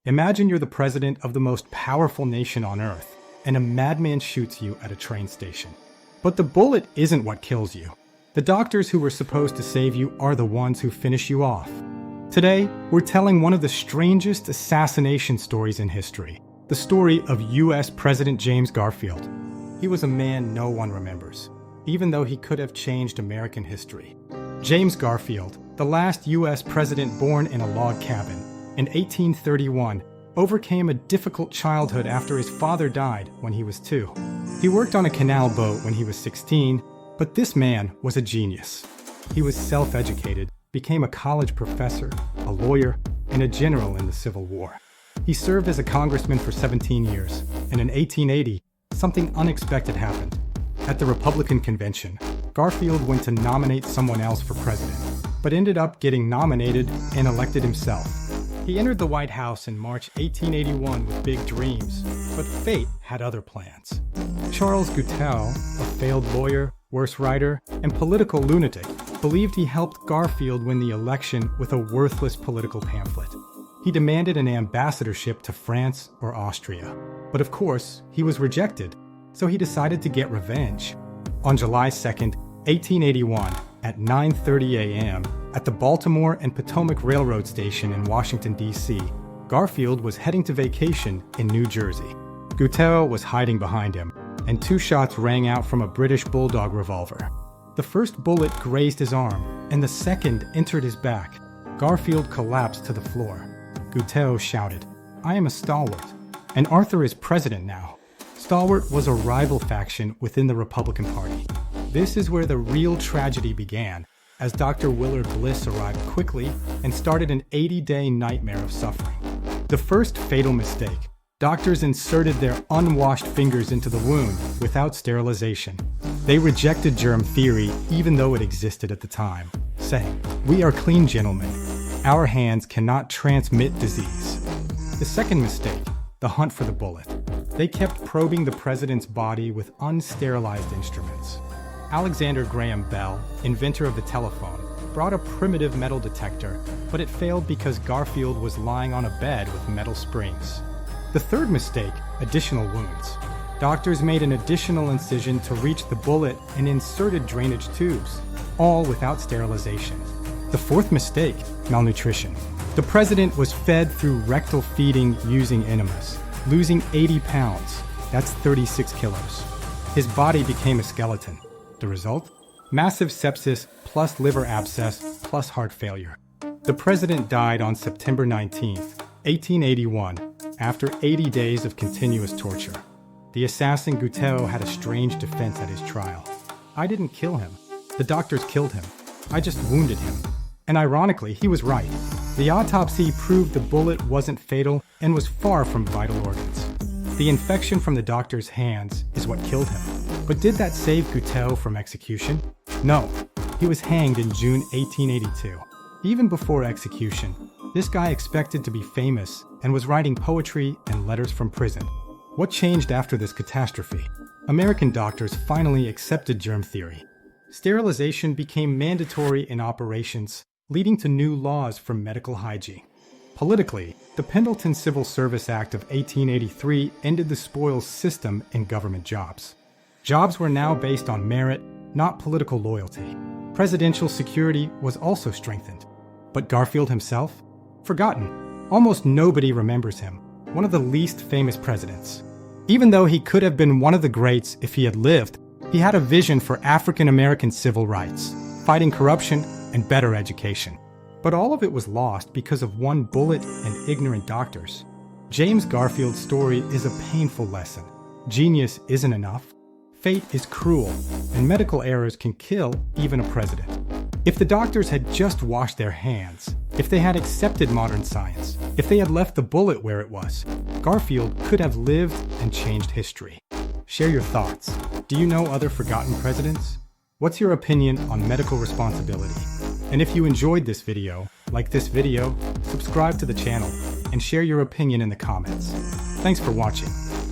Imagine you're the president of the most powerful nation on Earth, and a madman shoots you at a train station. But the bullet isn't what kills you. The doctors who were supposed to save you are the ones who finish you off. Today, we're telling one of the strangest assassination stories in history. The story of U.S. President James Garfield. He was a man no one remembers, even though he could have changed American history. James Garfield, the last U.S. president born in a log cabin, in 1831, overcame a difficult childhood after his father died when he was 2. He worked on a canal boat when he was 16, but this man was a genius. He was self-educated, became a college professor, a lawyer, and a general in the Civil War. He served as a congressman for 17 years, and in 1880, something unexpected happened. At the Republican convention, Garfield went to nominate someone else for president, but ended up getting nominated and elected himself. He entered the White House in March 1881 with big dreams, but fate had other plans. Charles Guiteau, a failed lawyer, worse writer, and political lunatic, believed he helped Garfield win the election with a worthless political pamphlet. He demanded an ambassadorship to France or Austria. But of course, he was rejected, so he decided to get revenge. On July 2nd, 1881, at 9:30 a.m., at the Baltimore and Potomac Railroad Station in Washington, D.C., Garfield was heading to vacation in New Jersey. Guiteau was hiding behind him, and 2 shots rang out from a British Bulldog revolver. The first bullet grazed his arm, and the second entered his back. Garfield collapsed to the floor. Guiteau shouted, "I am a stalwart, and Arthur is president now." Stalwart was a rival faction within the Republican Party. This is where the real tragedy began, as Dr. Willard Bliss arrived quickly and started an 80-day nightmare of suffering. The first fatal mistake: doctors inserted their unwashed fingers into the wound without sterilization. They rejected germ theory even though it existed at the time, saying, "We are clean gentlemen. Our hands cannot transmit disease." The second mistake: the hunt for the bullet. They kept probing the president's body with unsterilized instruments. Alexander Graham Bell, inventor of the telephone, brought a primitive metal detector, but it failed because Garfield was lying on a bed with metal springs. The third mistake: additional wounds. Doctors made an additional incision to reach the bullet and inserted drainage tubes, all without sterilization. The fourth mistake: malnutrition. The president was fed through rectal feeding using enemas, losing 80 pounds. That's 36 kilos. His body became a skeleton. The result? Massive sepsis plus liver abscess plus heart failure. The president died on September 19th, 1881, after 80 days of continuous torture. The assassin Guiteau had a strange defense at his trial. "I didn't kill him. The doctors killed him. I just wounded him." And ironically, he was right. The autopsy proved the bullet wasn't fatal and was far from vital organs. The infection from the doctor's hands is what killed him. But did that save Guiteau from execution? No. He was hanged in June 1882. Even before execution, this guy expected to be famous and was writing poetry and letters from prison. What changed after this catastrophe? American doctors finally accepted germ theory. Sterilization became mandatory in operations, leading to new laws for medical hygiene. Politically, the Pendleton Civil Service Act of 1883 ended the spoils system in government jobs. Jobs were now based on merit, not political loyalty. Presidential security was also strengthened. But Garfield himself? Forgotten. Almost nobody remembers him, one of the least famous presidents. Even though he could have been one of the greats if he had lived, he had a vision for African American civil rights, fighting corruption, and better education. But all of it was lost because of one bullet and ignorant doctors. James Garfield's story is a painful lesson. Genius isn't enough. Fate is cruel, and medical errors can kill even a president. If the doctors had just washed their hands, if they had accepted modern science, if they had left the bullet where it was, Garfield could have lived and changed history. Share your thoughts. Do you know other forgotten presidents? What's your opinion on medical responsibility? And if you enjoyed this video, like this video, subscribe to the channel, and share your opinion in the comments. Thanks for watching.